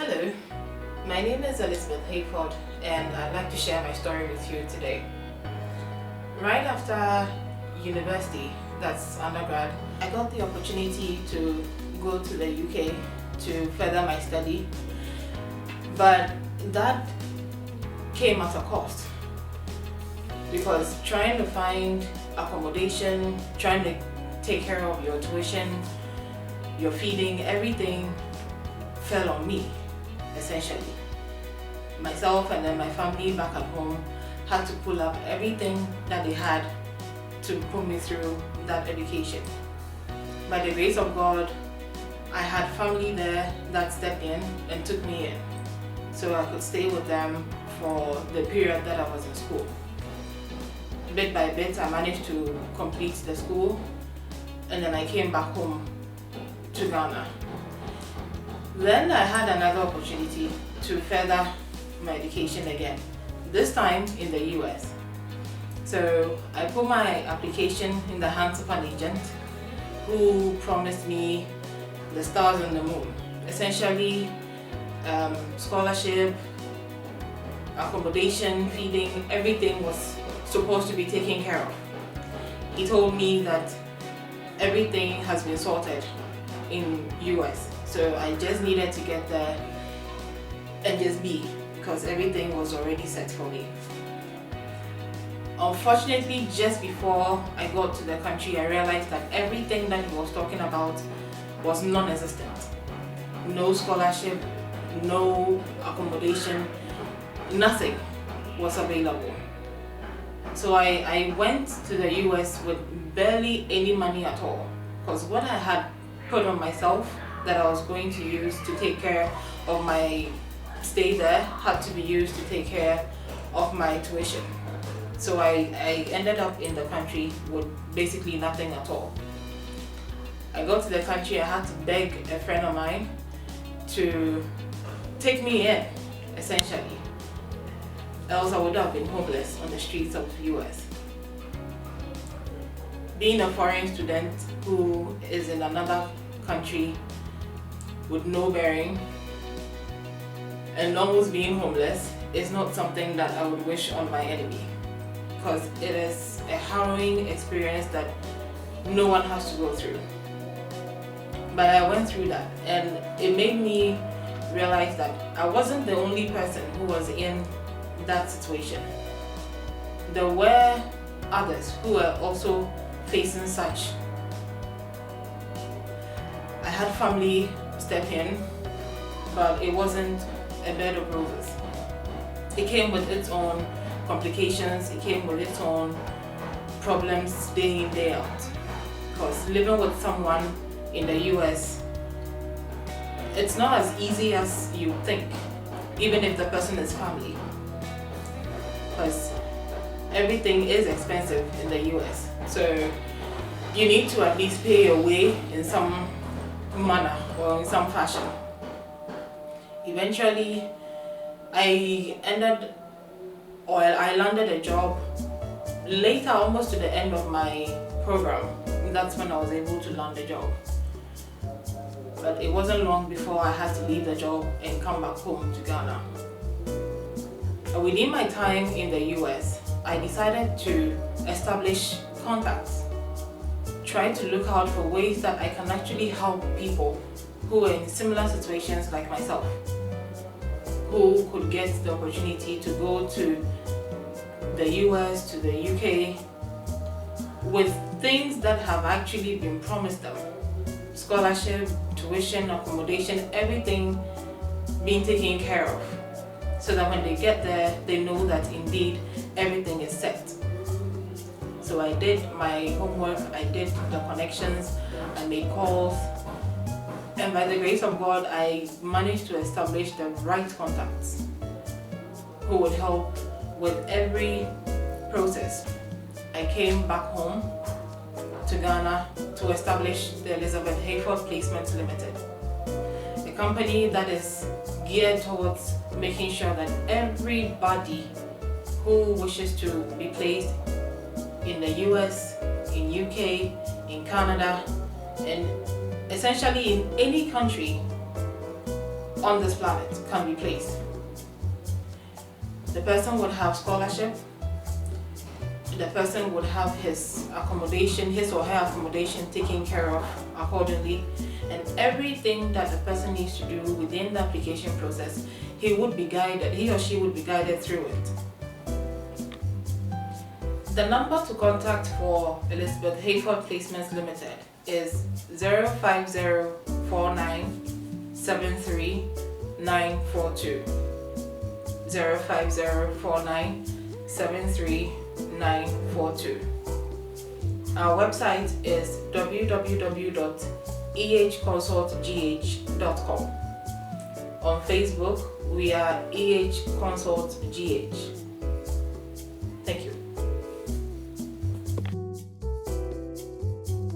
Hello, my name is Elizabeth Hayford and I'd like to share my story with you today. Right after university, that's undergrad, I got the opportunity to go to the UK to further my study, but that came at a cost because trying to find accommodation, trying to take care of your tuition, your feeding, everything fell on me. Essentially, myself and then my family back at home had to pull up everything that they had to put me through that education. By the grace of God, I had family there that stepped in and took me in so I could stay with them for the period that I was in school. Bit by bit, I managed to complete the school and then I came back home to Ghana. Then I had another opportunity to further my education again, this time in the US. So I put my application in the hands of an agent who promised me the stars and the moon. Essentially, scholarship, accommodation, feeding, everything was supposed to be taken care of. He told me that everything has been sorted in US. So I just needed to get there and just be, because everything was already set for me. Unfortunately, just before I got to the country, I realized that everything that he was talking about was non-existent. No scholarship, no accommodation, nothing was available. So I went to the US with barely any money at all, because what I had put on myself that I was going to use to take care of my stay there had to be used to take care of my tuition. So I ended up in the country with basically nothing at all. I got to the country, I had to beg a friend of mine to take me in, essentially. Else I would have been homeless on the streets of the US. Being a foreign student who is in another country with no bearing and almost being homeless is not something that I would wish on my enemy, because it is a harrowing experience that no one has to go through. But I went through that and it made me realize that I wasn't the only person who was in that situation. There were others who were also facing such. I had family step in, but it wasn't a bed of roses. It came with its own complications, it came with its own problems day in, day out. Because living with someone in the US, it's not as easy as you think, even if the person is family. Because everything is expensive in the US. So you need to at least pay your way in some manner or in some fashion. Eventually, I landed a job later, almost to the end of my program. That's when I was able to land a job. But it wasn't long before I had to leave the job and come back home to Ghana. Within my time in the US, I decided to establish contacts. Try to look out for ways that I can actually help people who are in similar situations like myself, who could get the opportunity to go to the US, to the UK, with things that have actually been promised them. Scholarship, tuition, accommodation, everything being taken care of. So that when they get there, they know that indeed everything is set. So I did my homework, I did the connections, I made calls, and by the grace of God, I managed to establish the right contacts who would help with every process. I came back home to Ghana to establish the Elizabeth Hayford Placements Limited, a company that is geared towards making sure that everybody who wishes to be placed in the US, in UK, in Canada, and essentially in any country on this planet can be placed. The person would have scholarship, the person would have his accommodation, his or her accommodation taken care of accordingly, and everything that the person needs to do within the application process, he or she would be guided through it. The number to contact for Elizabeth Hayford Placements Limited is 0504973 0504973 Our website is www.ehconsultgh.com. On Facebook, we are EH Consult GH.